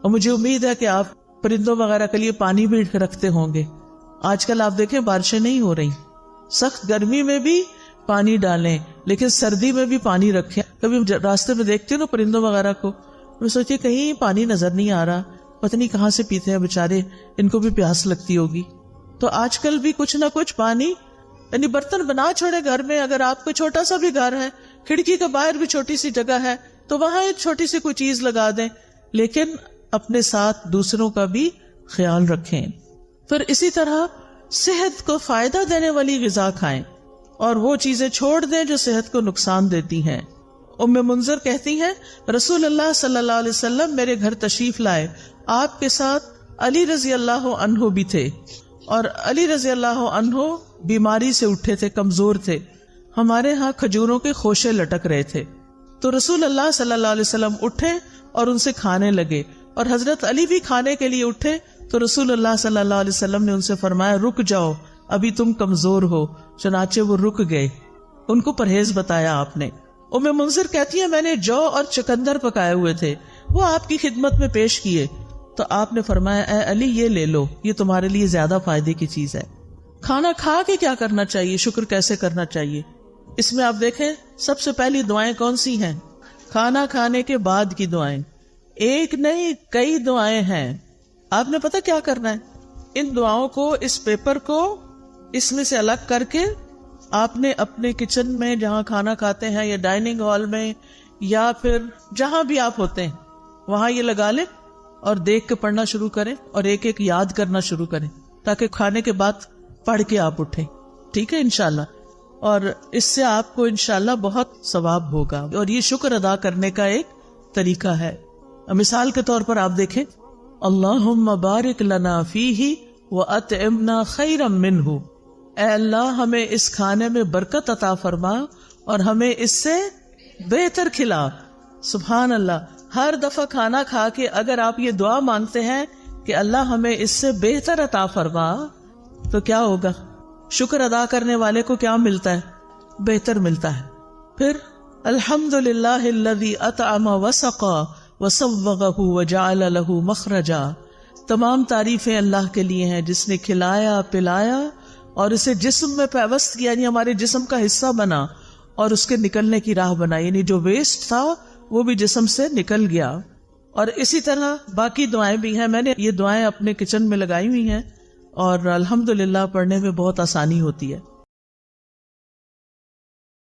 اور مجھے امید ہے کہ آپ پرندوں وغیرہ کے لیے پانی بھی رکھتے ہوں گے. آج کل آپ دیکھیں بارشیں نہیں ہو رہی، سخت گرمی میں بھی پانی ڈالیں لیکن سردی میں بھی پانی رکھیں. کبھی راستے میں دیکھتے ہو نا پرندوں وغیرہ کو، میں سوچتی کہیں پانی نظر نہیں آ رہا، پتہ نہیں کہاں سے پیتے ہیں بےچارے، ان کو بھی پیاس لگتی ہوگی. تو آج کل بھی کچھ نہ کچھ پانی، یعنی برتن بنا چھوڑے گھر میں. اگر آپ کو چھوٹا سا بھی گھر ہے، کھڑکی کے باہر بھی چھوٹی سی جگہ ہے تو وہاں ایک چھوٹی سی کوئی چیز لگا دیں، لیکن اپنے ساتھ دوسروں کا بھی خیال رکھیں. پھر اسی طرح صحت کو فائدہ دینے والی غذا کھائیں اور وہ چیزیں چھوڑ دیں جو صحت کو نقصان دیتی ہیں. ام منذر کہتی ہیں رسول اللہ صلی اللہ علیہ وسلم میرے گھر تشریف لائے، آپ کے ساتھ علی رضی اللہ عنہ بھی تھے، اور علی رضی اللہ عنہ بیماری سے اٹھے تھے، کمزور تھے. ہمارے ہاں کھجوروں کے خوشے لٹک رہے تھے، تو رسول اللہ صلی اللہ علیہ وسلم اٹھے اور ان سے کھانے لگے، اور حضرت علی بھی کھانے کے لیے اٹھے تو رسول اللہ صلی اللہ علیہ وسلم نے ان سے فرمایا رک جاؤ، ابھی تم کمزور ہو. چنانچہ وہ رک گئے، ان کو پرہیز بتایا آپ نے. ام منذر کہتی ہے میں نے جو اور چکندر پکائے ہوئے تھے وہ آپ کی خدمت میں پیش کیے تو آپ نے فرمایا اے علی یہ لے لو، یہ تمہارے لیے زیادہ فائدے کی چیز ہے. کھانا کھا کے کیا کرنا چاہیے، شکر کیسے کرنا چاہیے؟ اس میں آپ دیکھیں سب سے پہلی دعائیں کون سی ہیں؟ کھانا کھانے کے بعد کی دعائیں. ایک نہیں کئی دعائیں ہیں. آپ نے پتہ کیا کرنا ہے؟ ان دعاؤں کو، اس پیپر کو اس میں سے الگ کر کے آپ نے اپنے کچن میں جہاں کھانا کھاتے ہیں یا ڈائننگ ہال میں یا پھر جہاں بھی آپ ہوتے ہیں وہاں یہ لگا لیں اور دیکھ کے پڑھنا شروع کریں اور ایک ایک یاد کرنا شروع کریں تاکہ کھانے کے بعد پڑھ کے آپ اٹھیں. ٹھیک ہے انشاءاللہ. اور اس سے آپ کو انشاءاللہ بہت ثواب ہوگا اور یہ شکر ادا کرنے کا ایک طریقہ ہے. مثال کے طور پر آپ دیکھیں اللہم بارک لنا فیہ وَأَطْعِمْنَا خَيْرًا مِّنْهُ، اے اللہ ہمیں اس کھانے میں برکت عطا فرما اور ہمیں اس سے بہتر کھلا. سبحان اللہ. ہر دفعہ کھانا کھا کے اگر آپ یہ دعا مانگتے ہیں کہ اللہ ہمیں اس سے بہتر عطا فرما تو کیا ہوگا؟ شکر ادا کرنے والے کو کیا ملتا ہے؟ بہتر ملتا ہے. پھر الحمدللہ الذی اطعم وسقا وصوغہ وجعل لہ مخرجا، تمام تعریفیں اللہ کے لیے ہیں جس نے کھلایا پلایا اور اسے جسم میں پیوست کیا، یعنی ہمارے جسم کا حصہ بنا اور اس کے نکلنے کی راہ بنا، یعنی جو ویسٹ تھا وہ بھی جسم سے نکل گیا. اور اسی طرح باقی دعائیں بھی ہیں. میں نے یہ دعائیں اپنے کچن میں لگائی ہوئی ہیں اور الحمدللہ پڑھنے میں بہت آسانی ہوتی ہے.